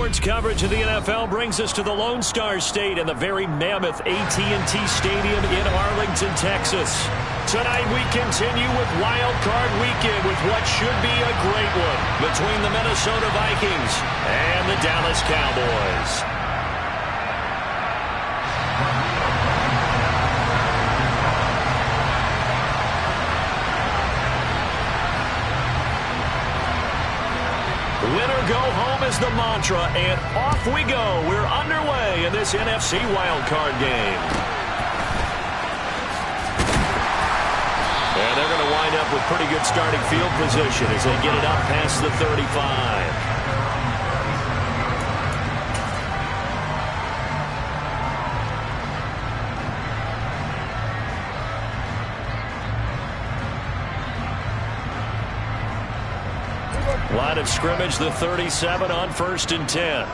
Sports coverage of the NFL brings us to the Lone Star State and the very mammoth AT&T Stadium in Arlington, Texas. Tonight we continue with Wild Card Weekend with what should be a great one between the Minnesota Vikings and the Dallas Cowboys. Winner go home is the mantra, and off we go. We're underway in this NFC wildcard game. And they're going to wind up with pretty good starting field position as they get it up past the 35. Line of scrimmage, the 37 on 1st and 10.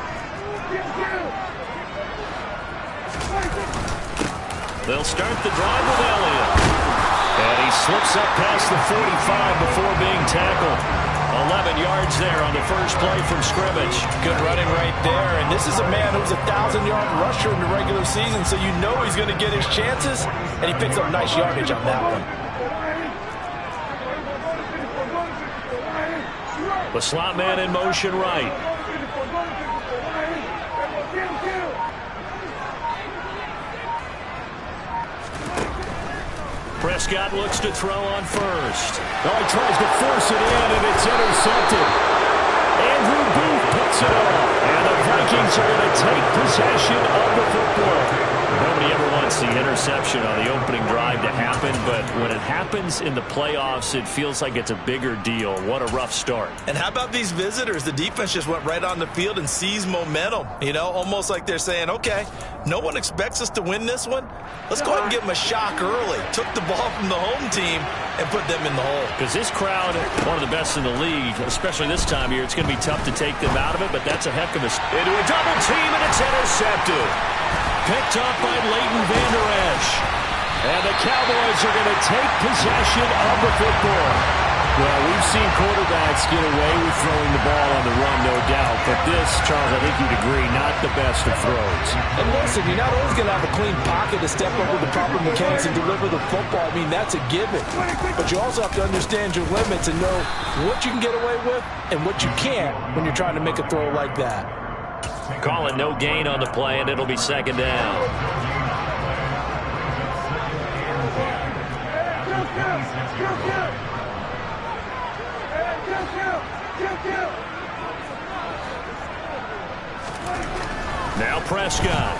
They'll start the drive with Elliott. And he slips up past the 45 before being tackled. 11 yards there on the first play from scrimmage. Good running right there. And this is a man who's a 1,000-yard rusher in the regular season, so you know he's going to get his chances. And he picks up nice yardage on that one. The slot man in motion right. Prescott looks to throw on first. Oh, he tries to force it in, and it's intercepted. Andrew Booth puts it off. And the Vikings are going to take possession of the football. Nobody ever wants the interception on the opening drive to happen, but when it happens in the playoffs, it feels like it's a bigger deal. What a rough start. And how about these visitors? The defense just went right on the field and seized momentum. You know, almost like they're saying, okay, no one expects us to win this one. Let's go ahead and give them a shock early. Took the ball from the home team and put them in the hole. Because this crowd, one of the best in the league, especially this time of year, it's going to be tough to take them out of it, but that's a heck of a... Into a double team, and it's intercepted. Picked up by Leighton Vander Esch. And the Cowboys are going to take possession of the football. Well, we've seen quarterbacks get away with throwing the ball on the run, no doubt. But this, Charles, I think you'd agree, not the best of throws. And listen, you're not always going to have a clean pocket to step up with the proper mechanics and deliver the football. I mean, that's a given. But you also have to understand your limits and know what you can get away with and what you can't when you're trying to make a throw like that. Calling no gain on the play, and it'll be second down. Now Prescott.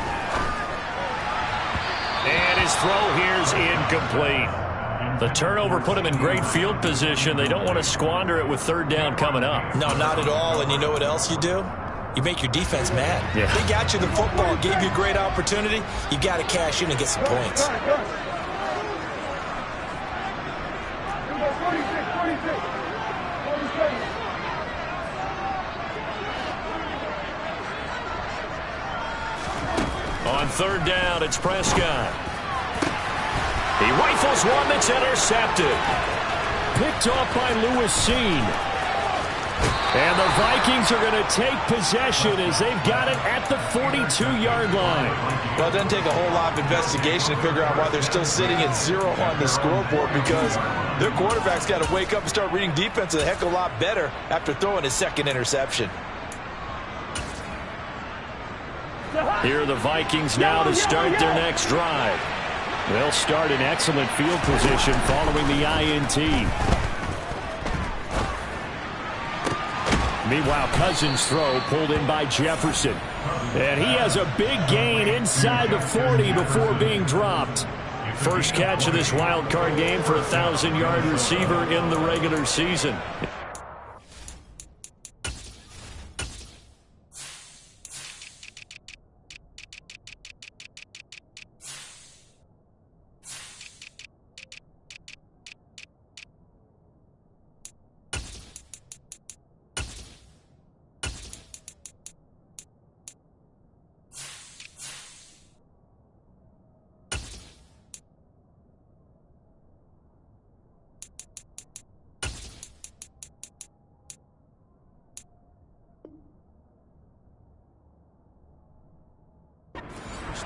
And his throw here's incomplete. The turnover put him in great field position. They don't want to squander it with third down coming up. No, not at all. And you know what else you do? You make your defense mad. Yeah. They got you the football, gave you a great opportunity. You got to cash in and get some points. On third down, it's Prescott. He rifles one that's intercepted. Picked off by Lewis Cine. And the Vikings are going to take possession as they've got it at the 42-yard line. Well, it doesn't take a whole lot of investigation to figure out why they're still sitting at 0 on the scoreboard, because their quarterback's got to wake up and start reading defense a heck of a lot better after throwing his second interception. Here are the Vikings now to start their next drive. They'll start in excellent field position following the INT. Meanwhile, Cousins' throw pulled in by Jefferson. And he has a big gain inside the 40 before being dropped. First catch of this wild card game for a 1,000-yard receiver in the regular season.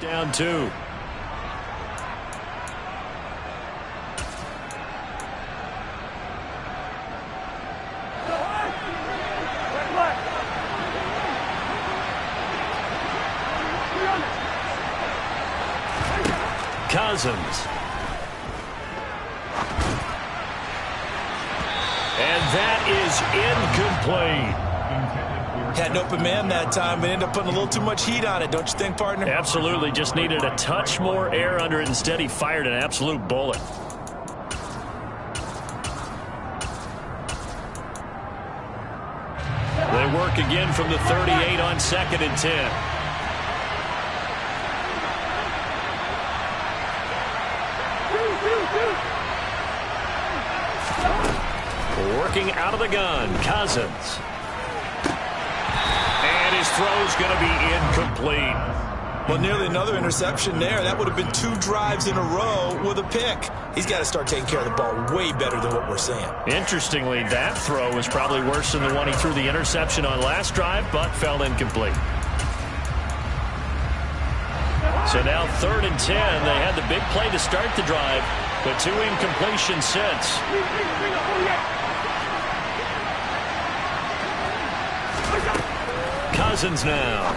down 2. Cousins. And that is incomplete. Had an open man that time, but ended up putting a little too much heat on it, don't you think, partner? Absolutely. Just needed a touch more air under it. Instead, he fired an absolute bullet. They work again from the 38 on 2nd and 10. Working out of the gun, Cousins. And his throw's going to be incomplete. Well, nearly another interception there. That would have been 2 drives in a row with a pick. He's got to start taking care of the ball way better than what we're seeing. Interestingly, that throw was probably worse than the one he threw the interception on last drive, but fell incomplete. So now 3rd and 10. They had the big play to start the drive, but 2 incompletions since. Cousins now.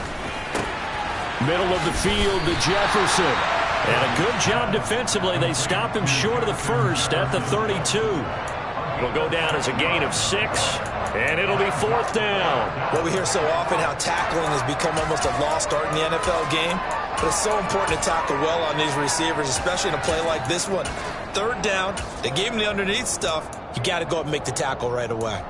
Middle of the field to Jefferson. And a good job defensively. They stop him short of the first at the 32. It'll go down as a gain of 6, and it'll be 4th down. Well, we hear so often how tackling has become almost a lost art in the NFL game. But it's so important to tackle well on these receivers, especially in a play like this one. 3rd down, they gave him the underneath stuff. You got to go up and make the tackle right away.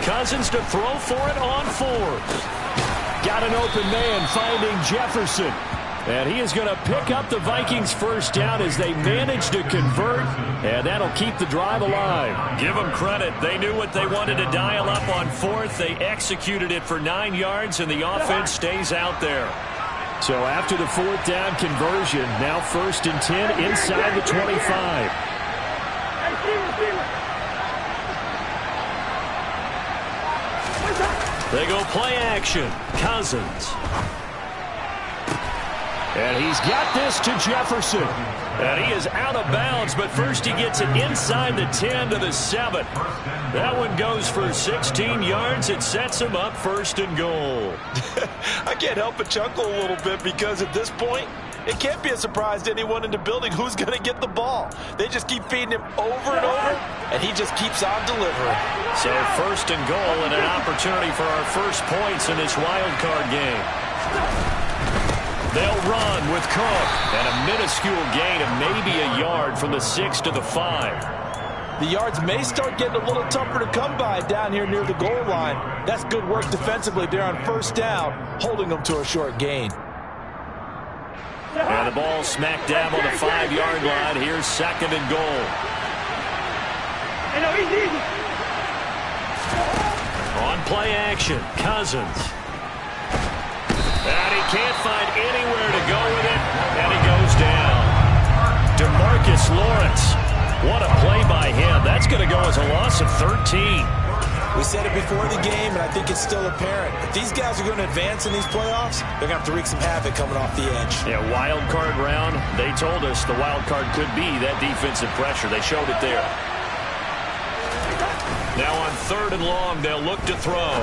Cousins to throw for it on 4th. Got an open man finding Jefferson. And he is going to pick up the Vikings' first down as they manage to convert. And that'll keep the drive alive. Give them credit. They knew what they wanted to dial up on 4th. They executed it for 9 yards, and the offense stays out there. So after the 4th down conversion, now 1st and 10 inside the 25. They go play action. Cousins. And he's got this to Jefferson. And he is out of bounds, but first he gets it inside the 10 to the 7. That one goes for 16 yards. It sets him up 1st and goal. I can't help but chuckle a little bit because at this point, it can't be a surprise to anyone in the building who's going to get the ball. They just keep feeding him over and over, and he just keeps on delivering. So 1st and goal and an opportunity for our first points in this wild card game. They'll run with Cook, and a minuscule gain of maybe a yard from the 6 to the 5. The yards may start getting a little tougher to come by down here near the goal line. That's good work defensively there on 1st down, holding them to a short gain. And the ball smack dab on the 5-yard line. Here's 2nd and goal. On play action, Cousins. And he can't find anywhere to go with it, and he goes down. DeMarcus Lawrence. What a play by him. That's going to go as a loss of 13. We said it before the game, and I think it's still apparent. If these guys are going to advance in these playoffs, they're going to have to wreak some havoc coming off the edge. Yeah, wild card round. They told us the wild card could be that defensive pressure. They showed it there. Now on 3rd and long, they'll look to throw.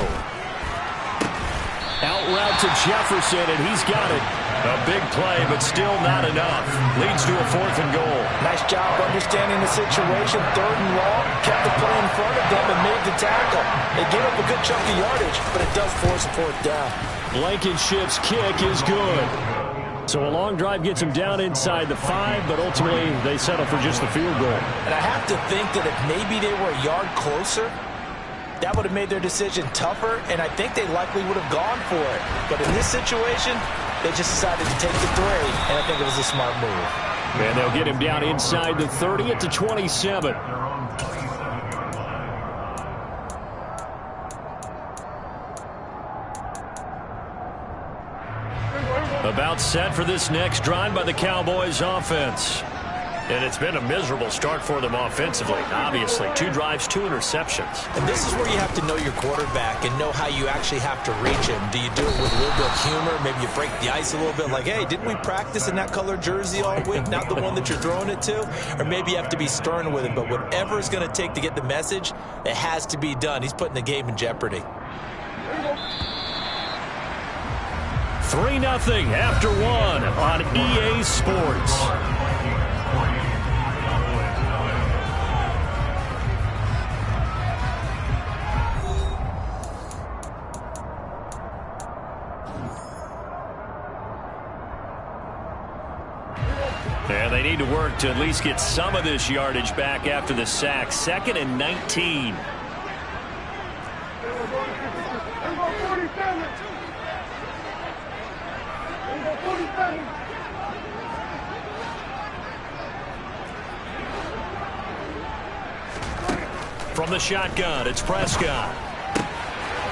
Out route to Jefferson, and he's got it. A big play, but still not enough. Leads to a 4th and goal. Nice job understanding the situation. 3rd and long, kept the play in front of them and made the tackle. They gave up a good chunk of yardage, but it does force a 4th down. Blankenship's kick is good. So a long drive gets them down inside the 5, but ultimately they settle for just the field goal. And I have to think that if maybe they were a yard closer, that would have made their decision tougher, and I think they likely would have gone for it. But in this situation, they just decided to take the 3, and I think it was a smart move. And they'll get him down inside the 30 at the 27. A About set for this next drive by the Cowboys offense. And it's been a miserable start for them offensively. Obviously, 2 drives, 2 interceptions. And this is where you have to know your quarterback and know how you actually have to reach him. Do you do it with a little bit of humor? Maybe you break the ice a little bit like, hey, didn't we practice in that color jersey all week? Not the one that you're throwing it to? Or maybe you have to be stern with him. But whatever it's going to take to get the message, it has to be done. He's putting the game in jeopardy. 3-0 after 1 on EA Sports. And they need to work to at least get some of this yardage back after the sack. 2nd and 19. From the shotgun, it's Prescott.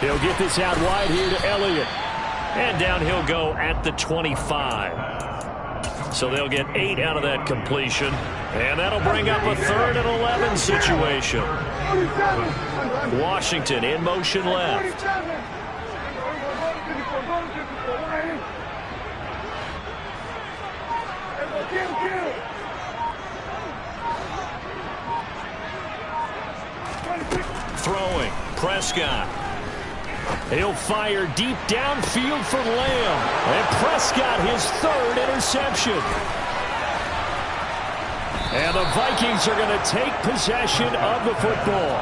He'll get this out wide here to Elliott. And down he'll go at the 25. So they'll get 8 out of that completion. And that'll bring up a 3rd and 11 situation. Washington in motion left. Throwing, Prescott. He'll fire deep downfield for Lamb. And Prescott his 3rd interception. And the Vikings are going to take possession of the football.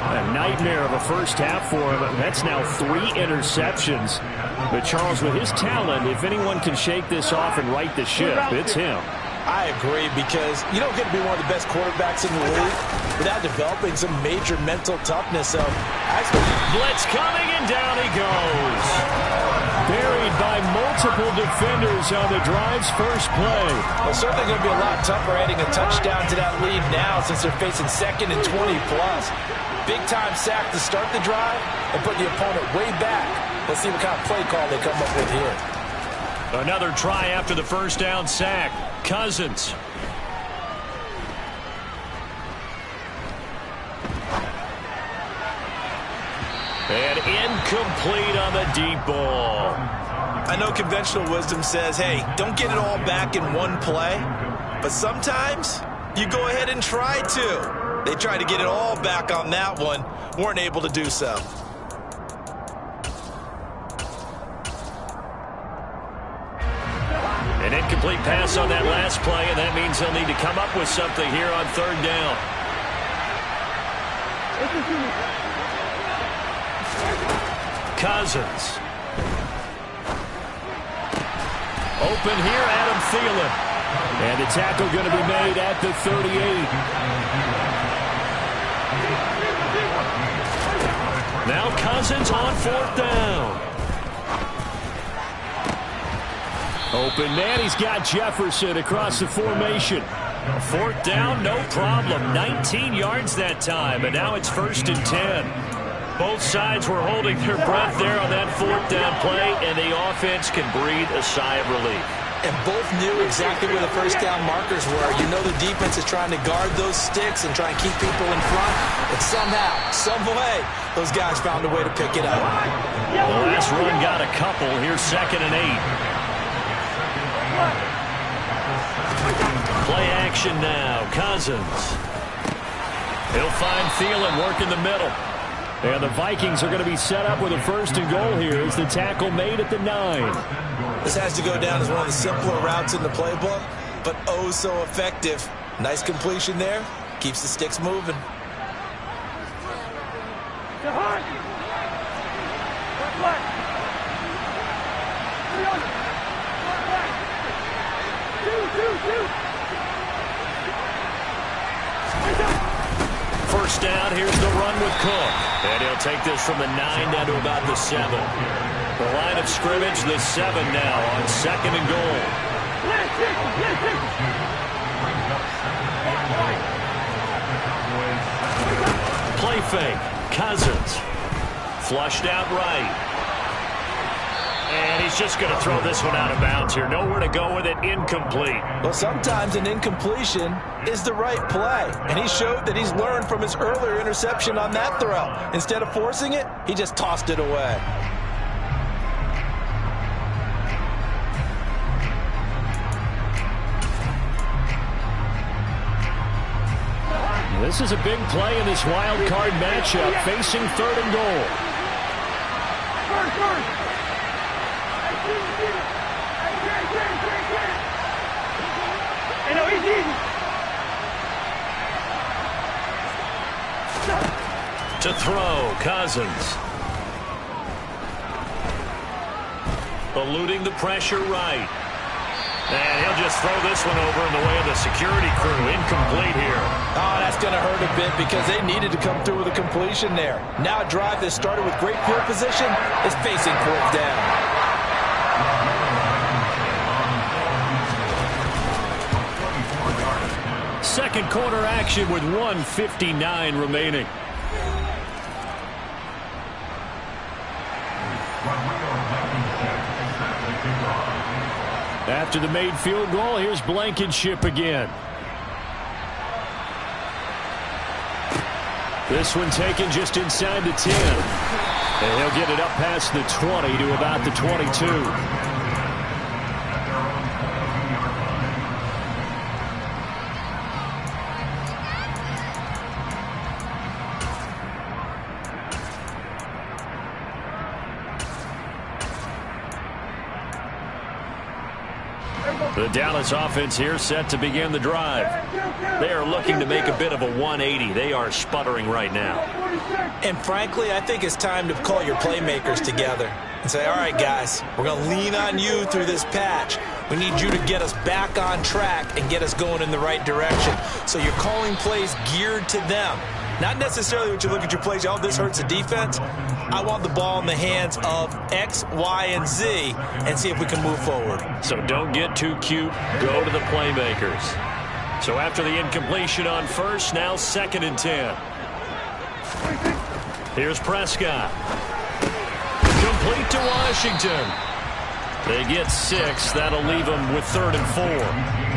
A nightmare of a first half for him. That's now 3 interceptions. But Charles, with his talent, if anyone can shake this off and right the ship, it's him. I agree, because you don't get to be one of the best quarterbacks in the league without developing some major mental toughness. So, blitz coming, and down he goes. Buried by multiple defenders on the drive's first play. Well, certainly going to be a lot tougher adding a touchdown to that lead now, since they're facing 2nd and 20+. Big-time sack to start the drive and put the opponent way back. Let's see what kind of play call they come up with here. Another try after the first down sack. Cousins. And incomplete on the deep ball. I know conventional wisdom says, hey, don't get it all back in one play. But sometimes you go ahead and try to. They tried to get it all back on that one. Weren't able to do so. An incomplete pass on that last play, and that means they'll need to come up with something here on 3rd down. Cousins. Open here, Adam Thielen. And the tackle going to be made at the 38. Now Cousins on 4th down. Open man, he's got Jefferson across the formation. 4th down, no problem. 19 yards that time, and now it's 1st and 10. Both sides were holding their breath there on that 4th down play, and the offense can breathe a sigh of relief. And both knew exactly where the first down markers were. You know the defense is trying to guard those sticks and try and keep people in front. But somehow, some way, those guys found a way to pick it up. The last run got a couple. Here's 2nd and 8. Play action now. Cousins. He'll find Thielen working the middle. And the Vikings are going to be set up with a 1st and goal here as the tackle made at the 9. This has to go down as one of the simpler routes in the playbook, but oh so effective. Nice completion there. Keeps the sticks moving. First down, here's the run with Cook. And he'll take this from the 9 down to about the 7. The line of scrimmage, the 7 now on 2nd and goal. Play fake. Cousins. Flushed out right. And he's just going to throw this one out of bounds here. Nowhere to go with it. Incomplete. Well, sometimes an incompletion is the right play. And he showed that he's learned from his earlier interception on that throw. Instead of forcing it, he just tossed it away. This is a big play in this wild card matchup, facing 3rd and goal. To throw, Cousins. Eluding the pressure right. And he'll just throw this one over in the way of the security crew. Incomplete here. Oh, that's going to hurt a bit because they needed to come through with a completion there. Now a drive that started with great field position is facing 4th down. Second quarter action with 1:59 remaining. After the made field goal, here's Blankenship again. This one taken just inside the 10. And he'll get it up past the 20 to about the 22. The Dallas offense here set to begin the drive. They are looking to make a bit of a 180. They are sputtering right now. And frankly, I think it's time to call your playmakers together and say, all right, guys, we're going to lean on you through this patch. We need you to get us back on track and get us going in the right direction. So you're calling plays geared to them. Not necessarily when you look at your plays, oh, this hurts the defense. I want the ball in the hands of X, Y, and Z and see if we can move forward. So don't get too cute. Go to the playmakers. So after the incompletion on first, now 2nd and 10. Here's Prescott. Complete to Washington. They get 6. That'll leave them with 3rd and 4.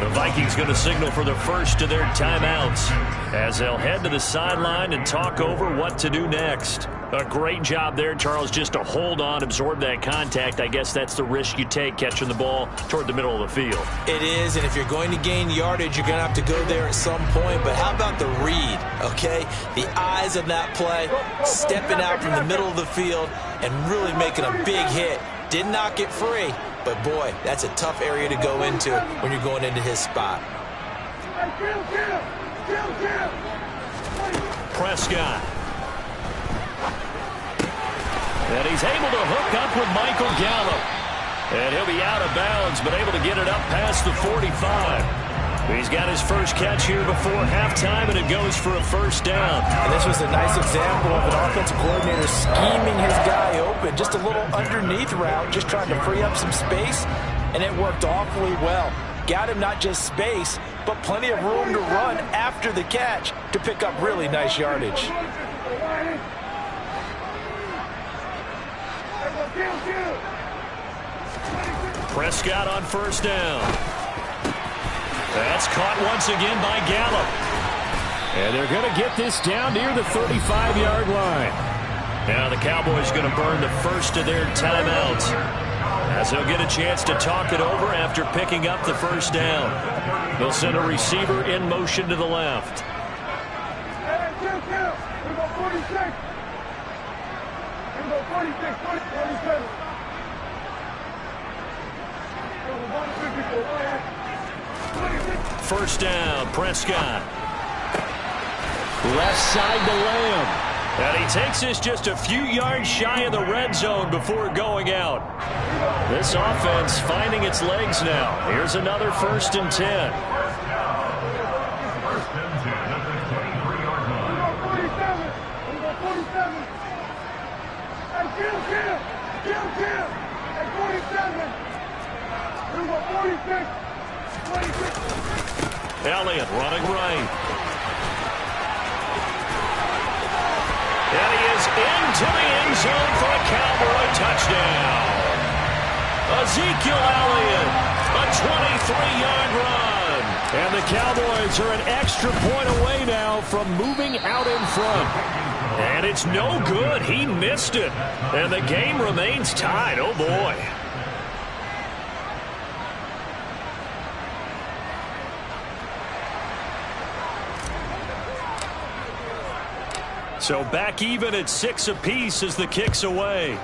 The Vikings going to signal for the first of their timeouts as they'll head to the sideline and talk over what to do next. A great job there, Charles, just to hold on, absorb that contact. I guess that's the risk you take catching the ball toward the middle of the field. It is, and if you're going to gain yardage, you're going to have to go there at some point. But how about the read, okay? The eyes of that play, stepping out from the middle of the field and really making a big hit. Did not get free, but boy, that's a tough area to go into when you're going into his spot. Prescott. And he's able to hook up with Michael Gallup. And he'll be out of bounds, but able to get it up past the 45. He's got his first catch here before halftime, and it goes for a 1st down. And this was a nice example of an offensive coordinator scheming his guy open. Just a little underneath route, just trying to free up some space, and it worked awfully well. Got him not just space, but plenty of room to run after the catch to pick up really nice yardage. Prescott on 1st down. That's caught once again by Gallup. And they're going to get this down near the 35-yard line. Now the Cowboys going to burn the first of their timeouts as they'll get a chance to talk it over after picking up the 1st down. They'll send a receiver in motion to the left. First down, Prescott. Left side to Lamb. And he takes this just a few yards shy of the red zone before going out. This offense finding its legs now. Here's another 1st and 10. Elliott running right. And he is into the end zone for a Cowboy touchdown. Ezekiel Elliott, a 23-yard run. And the Cowboys are an extra point away now from moving out in front. And it's no good. He missed it. And the game remains tied. Oh, boy. So back even at 6 apiece as the kick's away.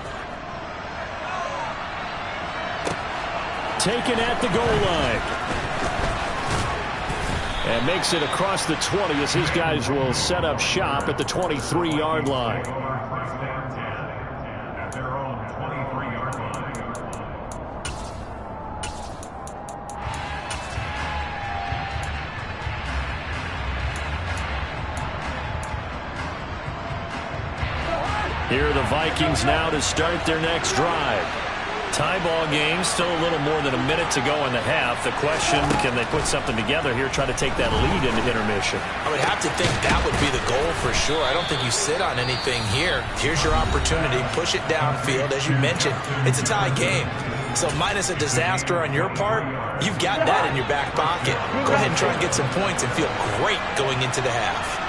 Taken at the goal line. And makes it across the 20 as his guys will set up shop at the 23-yard line. Here are the Vikings now to start their next drive. Tie ball game, still a little more than a minute to go in the half. The question, can they put something together here, try to take that lead into intermission? I would have to think that would be the goal for sure. I don't think you sit on anything here. Here's your opportunity. Push it downfield. As you mentioned, it's a tie game. So minus a disaster on your part, you've got that in your back pocket. Go ahead and try and get some points and feel great going into the half.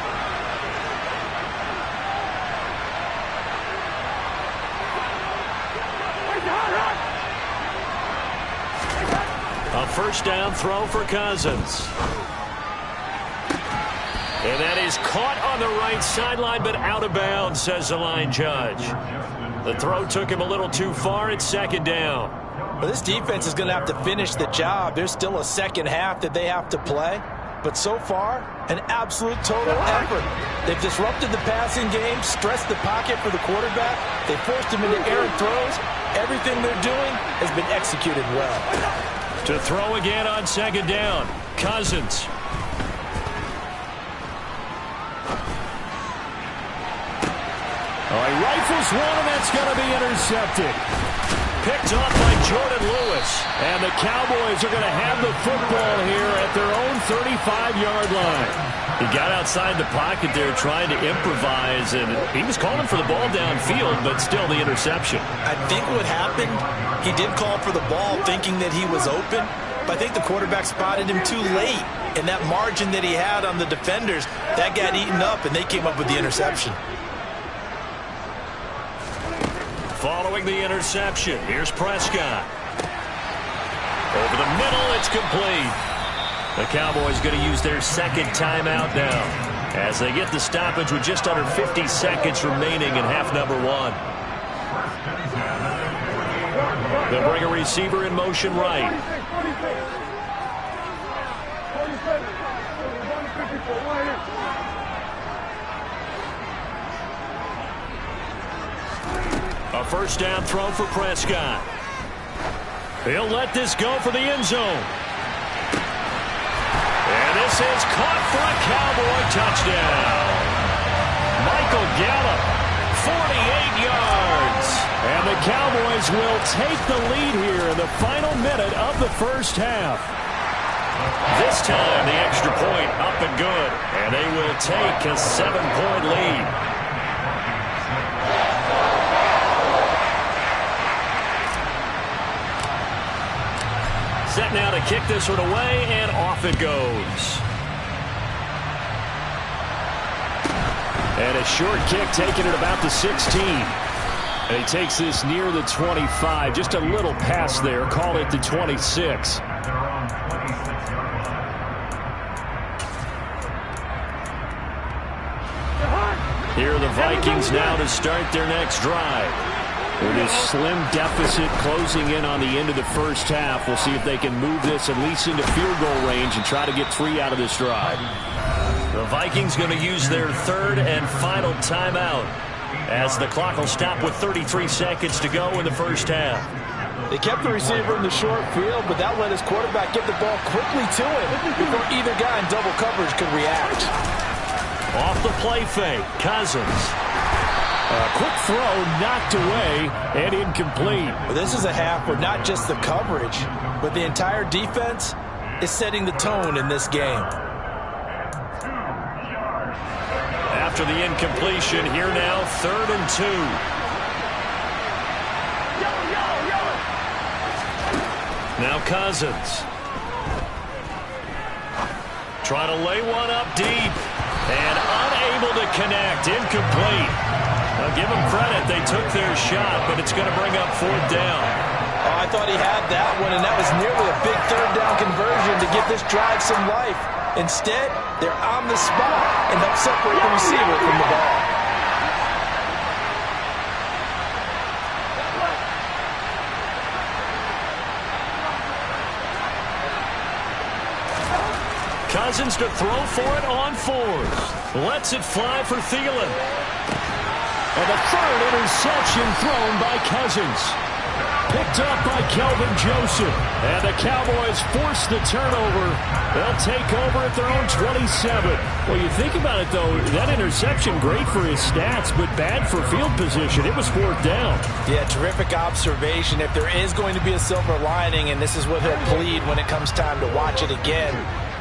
A first down throw for Cousins. And that is caught on the right sideline, but out of bounds, says the line judge. The throw took him a little too far. It's second down. Well, this defense is going to have to finish the job. There's still a second half that they have to play. But so far, an absolute total effort. They've disrupted the passing game, stressed the pocket for the quarterback. They forced him into errant throws. Everything they're doing has been executed well. To throw again on second down. Cousins. He rifles one, and that's going to be intercepted. Picked off by Jordan Lewis. And the Cowboys are going to have the football here at their own 35-yard line. He got outside the pocket there trying to improvise, and he was calling for the ball downfield, but still the interception. I think what happened, he did call for the ball thinking that he was open, but I think the quarterback spotted him too late. And that margin that he had on the defenders, that got eaten up, and they came up with the interception. Following the interception, here's Prescott. Over the middle, it's complete. The Cowboys going to use their second timeout now as they get the stoppage with just under 50 seconds remaining in half number one. They'll bring a receiver in motion right. A first down throw for Prescott. He'll let this go for the end zone. And this is caught for a Cowboy touchdown. Michael Gallup, 48 yards. And the Cowboys will take the lead here in the final minute of the first half. This time, the extra point up and good. And they will take a 7-point lead. Set now to kick this one away, and off it goes. And a short kick taken at about the 16. And he takes this near the 25. Just a little pass there. Call it the 26. Here are the Vikings now to start their next drive. With this slim deficit closing in on the end of the first half, we'll see if they can move this at least into field goal range and try to get 3 out of this drive. The Vikings going to use their third and final timeout as the clock will stop with 33 seconds to go in the first half. They kept the receiver in the short field, but that let his quarterback get the ball quickly to him before either guy in double coverage could react. Off the play fake, Cousins. A quick throw knocked away and incomplete. Well, this is a half where not just the coverage, but the entire defense is setting the tone in this game. After the incompletion, here now, 3rd and 2. Now Cousins. Trying to lay one up deep. And unable to connect. Incomplete. Now give them credit. They took their shot, but it's going to bring up 4th down. Oh, I thought he had that one, and that was nearly a big 3rd down conversion to give this drive some life. Instead, they're on the spot and help separate the receiver from the ball. Cousins to throw for it on 4th. Lets it fly for Thielen. And the 3rd interception thrown by Cousins. Picked up by Kelvin Joseph. And the Cowboys force the turnover. They'll take over at their own 27. Well, you think about it, though, that interception, great for his stats, but bad for field position. It was 4th down. Yeah, terrific observation. If there is going to be a silver lining, and this is what he'll plead when it comes time to watch it again,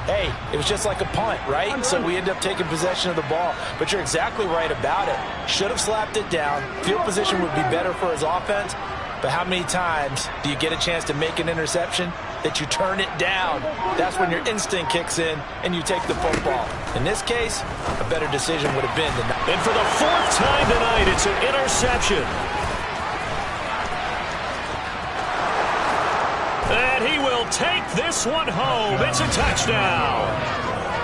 hey, it was just like a punt, right? So we end up taking possession of the ball. But you're exactly right about it. Should have slapped it down. Field position would be better for his offense. But how many times do you get a chance to make an interception that you turn it down? That's when your instinct kicks in and you take the football. In this case, a better decision would have been to not. And for the 4th time tonight, it's an interception. And he will take this one home. It's a touchdown.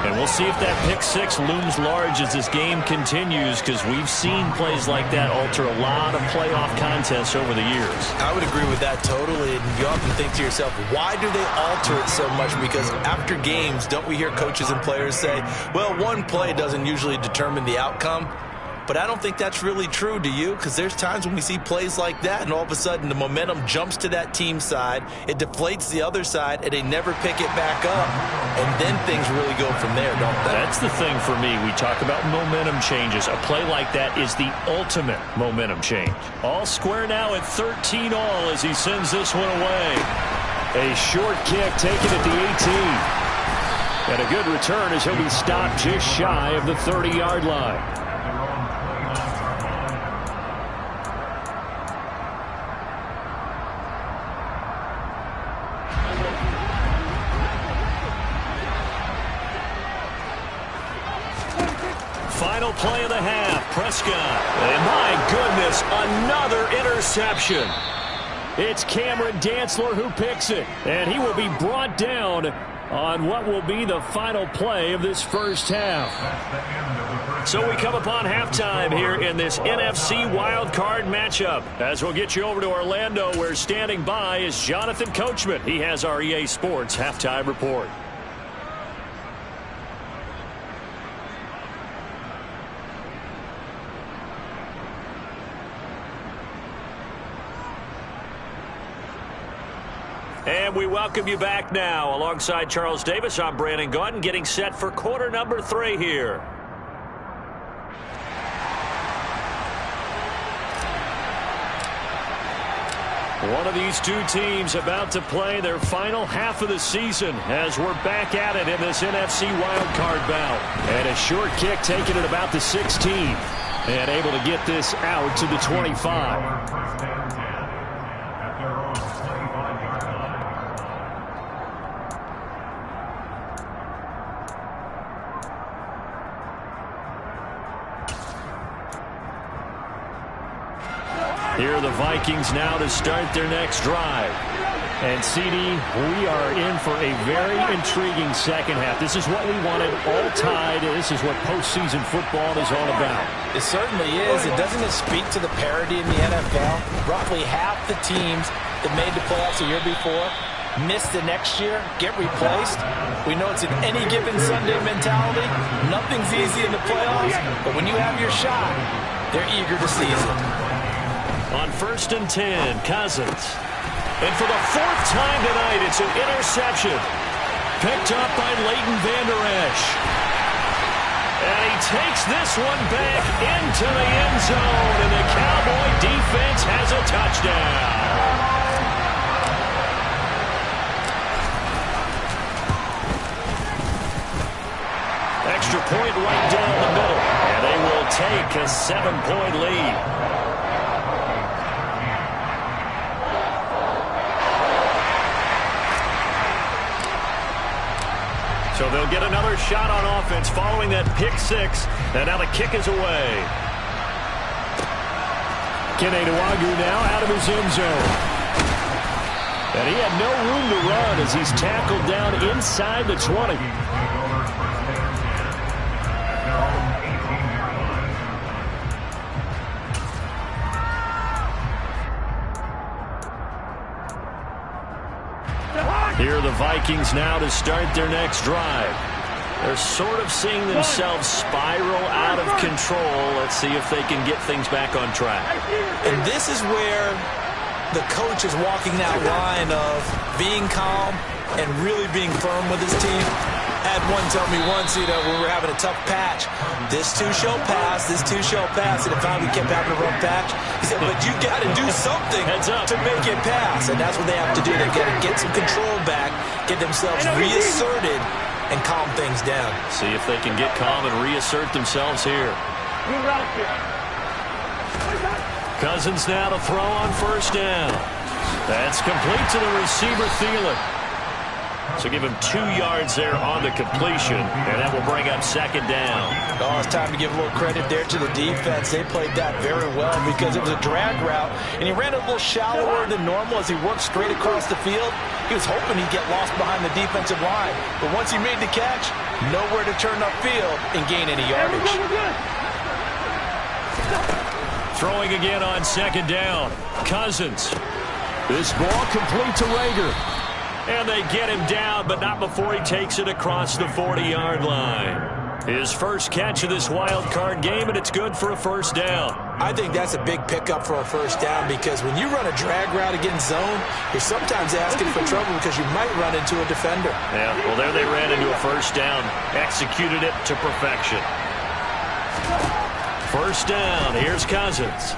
And we'll see if that pick 6 looms large as this game continues, because we've seen plays like that alter a lot of playoff contests over the years. I would agree with that totally. And you often think to yourself, why do they alter it so much? Because after games, don't we hear coaches and players say, well, one play doesn't usually determine the outcome? But I don't think that's really true, do you? Because there's times when we see plays like that, and all of a sudden the momentum jumps to that team side, it deflates the other side, and they never pick it back up. And then things really go from there, don't they? That's the thing for me. We talk about momentum changes. A play like that is the ultimate momentum change. All square now at 13 all as he sends this one away. A short kick taken at the 18. And a good return as he'll be stopped just shy of the 30-yard line. Final play of the half, Prescott. And my goodness, another interception. It's Cameron Dantzler who picks it. And he will be brought down on what will be the final play of this first half. So we come upon halftime here in this NFC wildcard matchup. As we'll get you over to Orlando, where standing by is Jonathan Coachman. He has our EA Sports halftime report. And we welcome you back now. Alongside Charles Davis, I'm Brandon Gaudin, getting set for quarter number 3 here. One of these two teams about to play their final half of the season as we're back at it in this NFC wildcard bout. And a short kick taken at about the 16. And able to get this out to the 25. Here are the Vikings now to start their next drive. And, CD, we are in for a very intriguing second half. This is what we wanted, all tied. This is what postseason football is all about. It certainly is. And doesn't it speak to the parity in the NFL? Roughly half the teams that made the playoffs a year before miss the next year, get replaced. We know it's an any given Sunday mentality. Nothing's easy in the playoffs, but when you have your shot, they're eager to seize it. On 1st and 10, Cousins. And for the 4th time tonight, it's an interception. Picked up by Leighton Vander Esch. And he takes this one back into the end zone, and the Cowboy defense has a touchdown. Extra point right down the middle, and they will take a 7-point lead. So they'll get another shot on offense following that pick six. And now the kick is away. Kene Nwangwu now out of his end zone. And he had no room to run as he's tackled down inside the 20. Here are the Vikings now to start their next drive. They're sort of seeing themselves spiral out of control. Let's see if they can get things back on track. And this is where the coach is walking that line of being calm and really being firm with his team. I had one tell me once, when we were having a tough patch, this too shall pass, this too shall pass, and it finally kept having a rough patch. He said, but you got to do something to make it pass, and that's what they have to do. They've got to get some control back, get themselves reasserted, and calm things down. See if they can get calm and reassert themselves here. Cousins now to throw on first down. That's complete to the receiver, Thielen. So give him 2 yards there on the completion, and that will bring up second down. Oh, it's time to give a little credit there to the defense. They played that very well because it was a drag route, and he ran a little shallower than normal as he worked straight across the field. He was hoping he'd get lost behind the defensive line, but once he made the catch, nowhere to turn upfield and gain any yardage. Throwing again on second down. Cousins. This ball complete to Rager. And they get him down, but not before he takes it across the 40-yard line. His first catch of this wild card game, and it's good for a first down. I think that's a big pickup for a first down because when you run a drag route against zone, you're sometimes asking for trouble because you might run into a defender. Yeah, well, there they ran into a first down, executed it to perfection. First down, here's Cousins.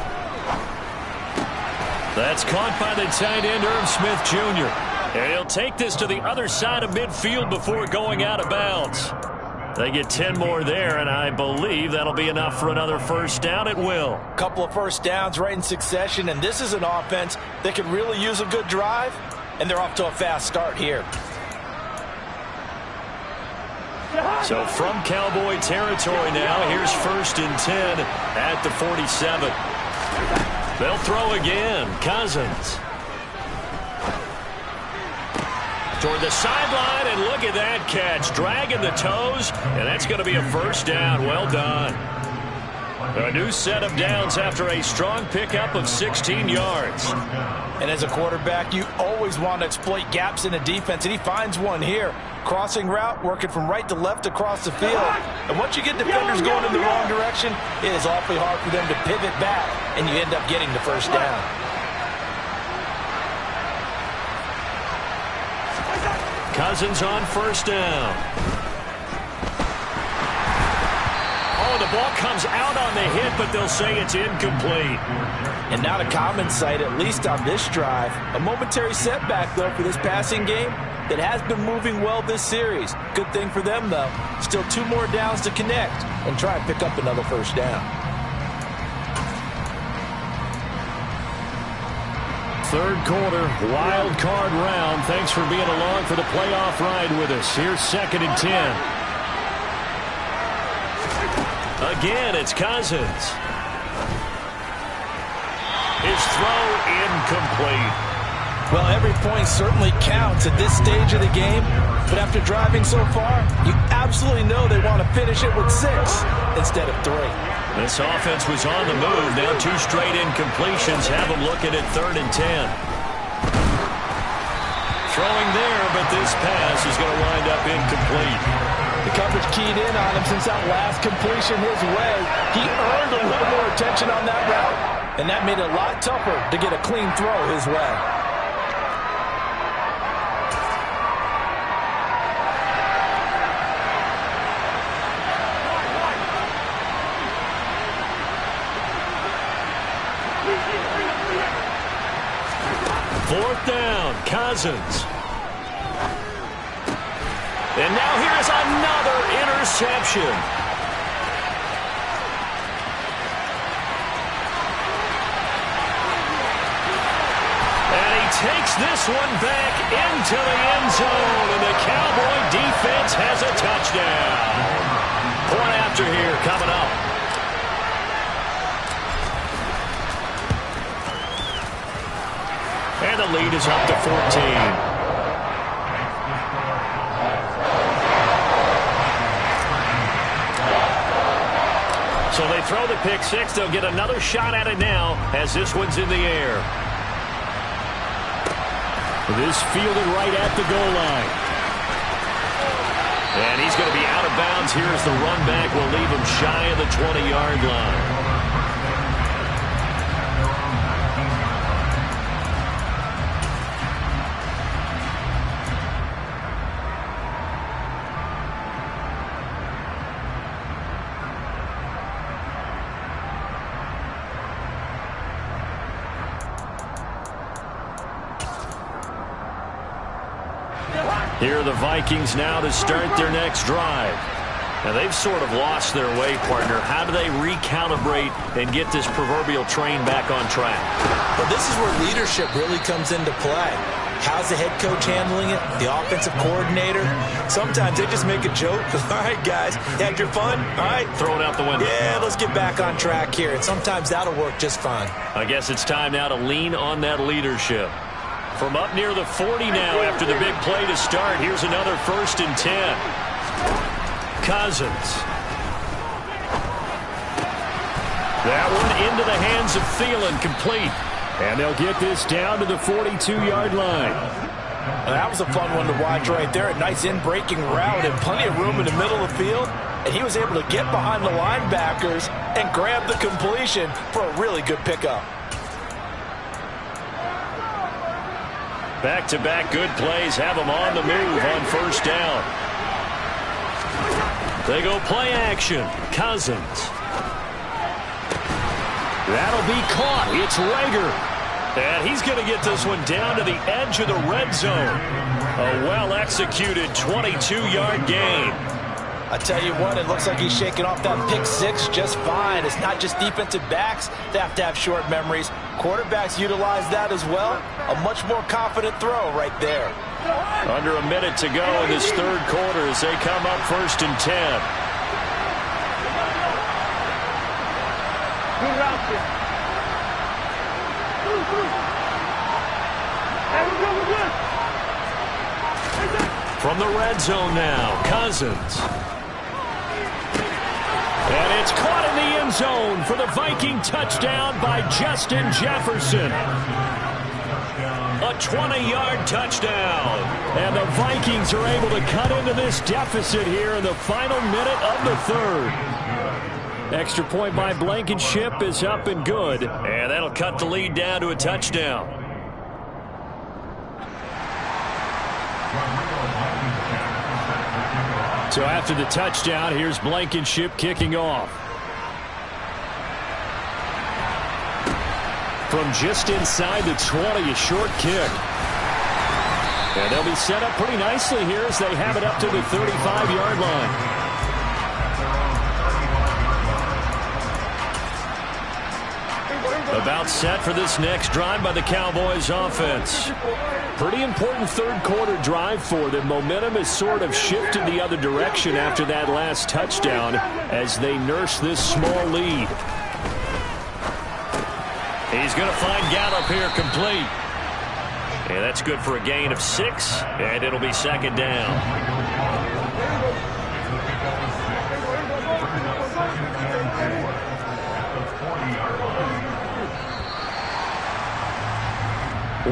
That's caught by the tight end, Irv Smith Jr. And he'll take this to the other side of midfield before going out of bounds. They get 10 more there, and I believe that'll be enough for another first down. It will. Couple of first downs right in succession, and this is an offense that could really use a good drive, and they're off to a fast start here. So from Cowboy territory now, here's first and 10 at the 47. They'll throw again. Cousins. Toward the sideline, and look at that catch. Dragging the toes, and that's going to be a first down. Well done. A new set of downs after a strong pickup of 16 yards. And as a quarterback, you always want to exploit gaps in a defense, and he finds one here. Crossing route, working from right to left across the field. And once you get defenders going in the wrong direction, it is awfully hard for them to pivot back, and you end up getting the first down. Cousins on first down. Oh, the ball comes out on the hit, but they'll say it's incomplete. And not a common sight, at least on this drive. A momentary setback, though, for this passing game that has been moving well this series. Good thing for them, though. Still 2 more downs to connect and try and pick up another first down. Third quarter, wild card round. Thanks for being along for the playoff ride with us. Here's second and 10. Again, it's Cousins. His throw incomplete. Well, every point certainly counts at this stage of the game. But after driving so far, you absolutely know they want to finish it with 6 instead of 3. This offense was on the move. Now 2 straight incompletions have them looking at third and 10. Throwing there, but this pass is going to wind up incomplete. The coverage keyed in on him since that last completion his way. He earned a little more attention on that route, and that made it a lot tougher to get a clean throw his way. Fourth down, Cousins. And now here's another interception. And he takes this one back into the end zone, and the Cowboy defense has a touchdown. Point after here coming up. And the lead is up to 14. So they throw the pick six. They'll get another shot at it now as this one's in the air. This fielded right at the goal line. And he's going to be out of bounds here as the run back will leave him shy of the 20-yard line. Here are the Vikings now to start their next drive. Now, they've sort of lost their way, partner. How do they recalibrate and get this proverbial train back on track? Well, this is where leadership really comes into play. How's the head coach handling it? The offensive coordinator? Sometimes they just make a joke. All right, guys, had your fun? All right. Throw it out the window. Yeah, let's get back on track here. And sometimes that'll work just fine. I guess it's time now to lean on that leadership. From up near the 40 now after the big play to start. Here's another 1st and 10. Cousins. That one into the hands of Thielen, complete. And they'll get this down to the 42-yard line. That was a fun one to watch right there. A nice in-breaking route and plenty of room in the middle of the field. And he was able to get behind the linebackers and grab the completion for a really good pickup. Back-to-back good plays have them on the move on 1st down. They go play action. Cousins. That'll be caught. It's Rager. And he's going to get this one down to the edge of the red zone. A well-executed 22-yard gain. I tell you what, it looks like he's shaking off that pick six just fine. It's not just defensive backs that have to have short memories. Quarterbacks utilize that as well. A much more confident throw right there. Under a minute to go in this 3rd quarter as they come up 1st and 10. From the red zone now, Cousins. And it's caught in the end zone for the Viking touchdown by Justin Jefferson. A 20-yard touchdown. And the Vikings are able to cut into this deficit here in the final minute of the 3rd. Extra point by Blankenship is up and good. And that'll cut the lead down to a touchdown. So after the touchdown, here's Blankenship kicking off. From just inside the 20, a short kick. And they'll be set up pretty nicely here as they have it up to the 35-yard line. About set for this next drive by the Cowboys offense. Pretty important 3rd quarter drive for them. Momentum has sort of shifted the other direction after that last touchdown as they nurse this small lead. He's going to find Gallup here complete. And that's good for a gain of 6, and it'll be 2nd down.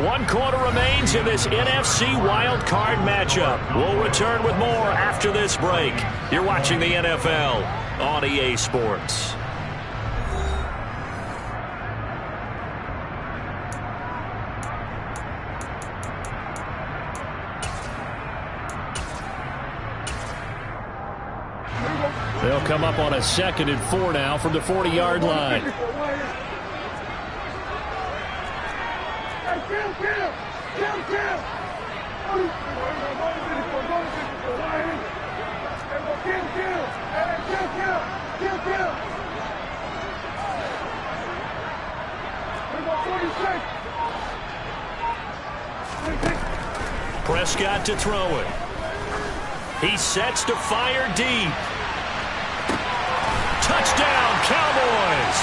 One quarter remains in this NFC Wild Card matchup. We'll return with more after this break. You're watching the NFL on EA Sports. They'll come up on a 2nd and 4 now from the 40-yard line. Prescott to throw it. He sets to fire deep. Touchdown, Cowboys!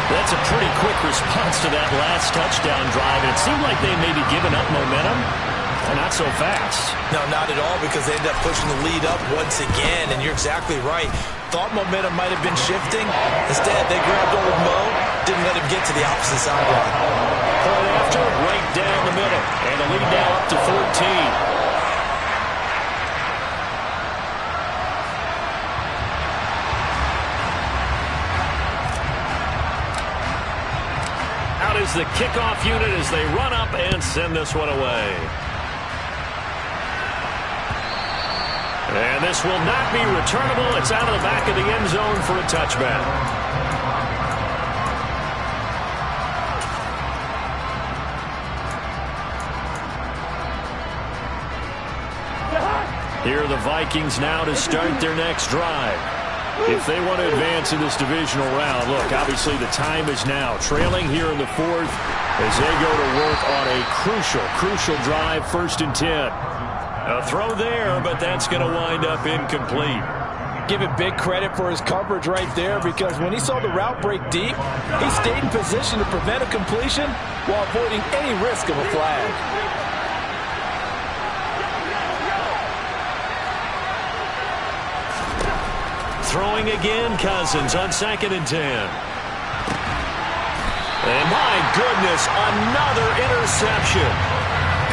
That's a pretty quick response to that last touchdown drive. And it seemed like they may be giving up momentum. Well, not so fast. No, not at all, because they ended up pushing the lead up once again. And you're exactly right. Thought momentum might have been shifting. Instead, they grabbed old Mo, didn't let him get to the opposite sideline. Point after, right down the middle. And the lead now up to 14. Is the kickoff unit as they run up and send this one away. And this will not be returnable. It's out of the back of the end zone for a touchback. Here are the Vikings now to start their next drive. If they want to advance in this divisional round, look, obviously the time is now. Trailing here in the fourth as they go to work on a crucial drive, 1st and 10. A throw there, but that's going to wind up incomplete. Give it big credit for his coverage right there, because when he saw the route break deep, he stayed in position to prevent a completion while avoiding any risk of a flag. Throwing again, Cousins on 2nd and 10. And my goodness, another interception.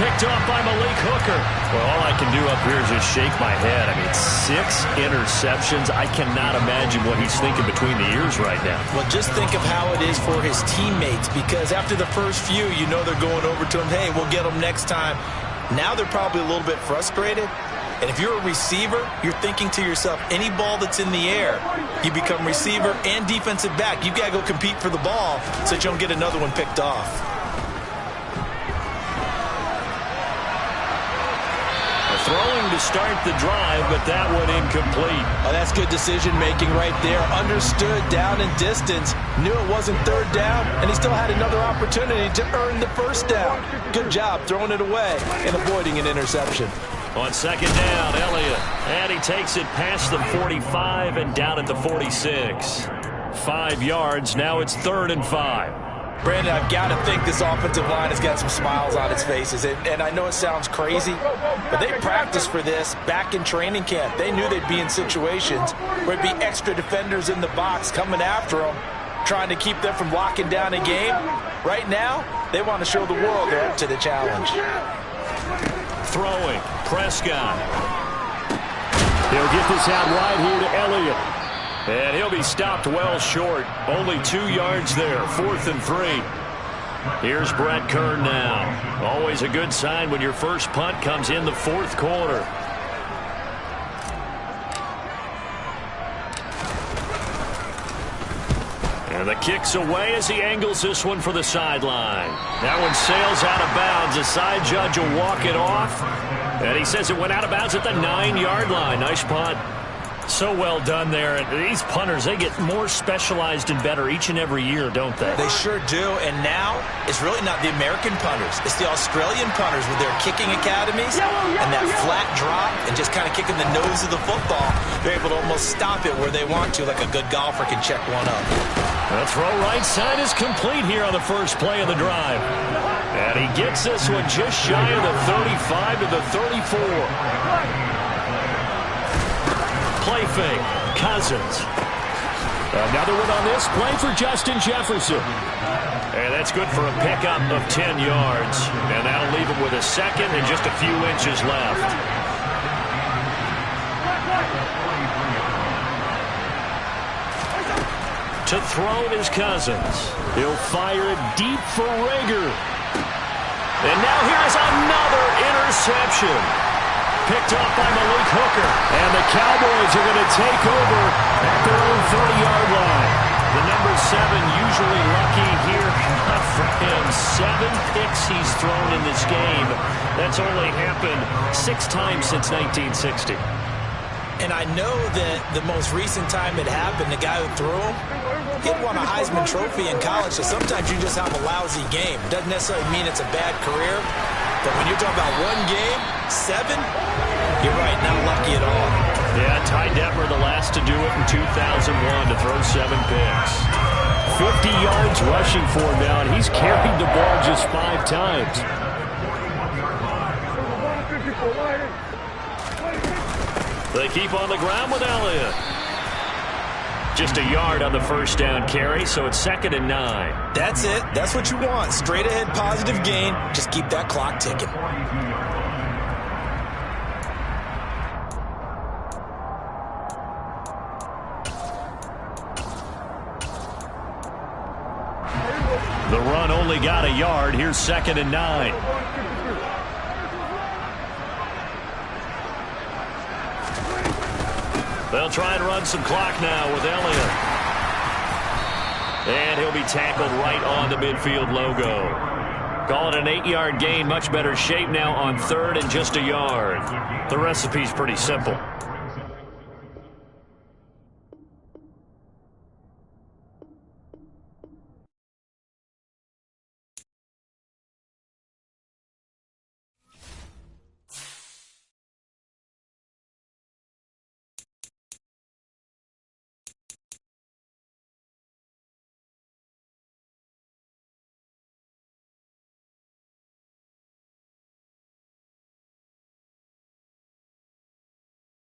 Picked off by Malik Hooker. Well, all I can do up here is just shake my head. I mean, 6 interceptions. I cannot imagine what he's thinking between the ears right now. Well, just think of how it is for his teammates, because after the first few, you know they're going over to him, hey, we'll get them next time. Now they're probably a little bit frustrated. And if you're a receiver, you're thinking to yourself, any ball that's in the air, you become receiver and defensive back. You've got to go compete for the ball so that you don't get another one picked off. Throwing to start the drive, but that one incomplete. Oh, that's good decision-making right there. Understood down and distance. Knew it wasn't 3rd down, and he still had another opportunity to earn the 1st down. Good job throwing it away and avoiding an interception. On 2nd down, Elliott. And he takes it past the 45 and down at the 46. 5 yards. Now it's 3rd and 5. Brandon, I've got to think this offensive line has got some smiles on its faces. And I know it sounds crazy, but they practiced for this back in training camp. They knew they'd be in situations where it'd be extra defenders in the box coming after them, trying to keep them from locking down a game. Right now, they want to show the world they're up to the challenge. Throwing, Prescott. He'll get this out wide here to Elliott. And he'll be stopped well short. Only 2 yards there, 4th and 3. Here's Brett Kern now. Always a good sign when your first punt comes in the 4th quarter. And the kick's away as he angles this one for the sideline. That one sails out of bounds. The side judge will walk it off. And he says it went out of bounds at the 9-yard line. Nice punt. So well done there. And these punters, they get more specialized and better each and every year, don't they? They sure do. And now, it's really not the American punters. It's the Australian punters with their kicking academies and that flat drop and just kind of kicking the nose of the football. They're able to almost stop it where they want to, like a good golfer can check one up. The throw right side is complete here on the first play of the drive. And he gets this one just shy of the 35 to the 34. Play fake, Cousins. Another one on this play for Justin Jefferson. And that's good for a pickup of 10 yards. And that'll leave him with a second and just a few inches left. To throw is Cousins. He'll fire it deep for Rager. And now here's another interception. Picked off by Malik Hooker. And the Cowboys are going to take over at their own 30-yard line. The number 7 usually lucky here. Not for him. 7 picks he's thrown in this game. That's only happened 6 times since 1960. And I know that the most recent time it happened, the guy who threw him, he won a Heisman Trophy in college, so sometimes you just have a lousy game. Doesn't necessarily mean it's a bad career. But when you're talking about one game, 7, you're right, not lucky at all. Yeah, Ty Detmer, the last to do it in 2001, to throw 7 picks. 50 yards rushing for him now, and he's carried the ball just 5 times. They keep on the ground with Elliott. Just a yard on the first down carry, so it's 2nd and 9. That's it. That's what you want. Straight ahead, positive gain. Just keep that clock ticking. The run only got a yard. Here's 2nd and 9. They'll try and run some clock now with Elliott. And he'll be tackled right on the midfield logo. Call it an 8-yard gain. Much better shape now on 3rd and just a yard. The recipe's pretty simple.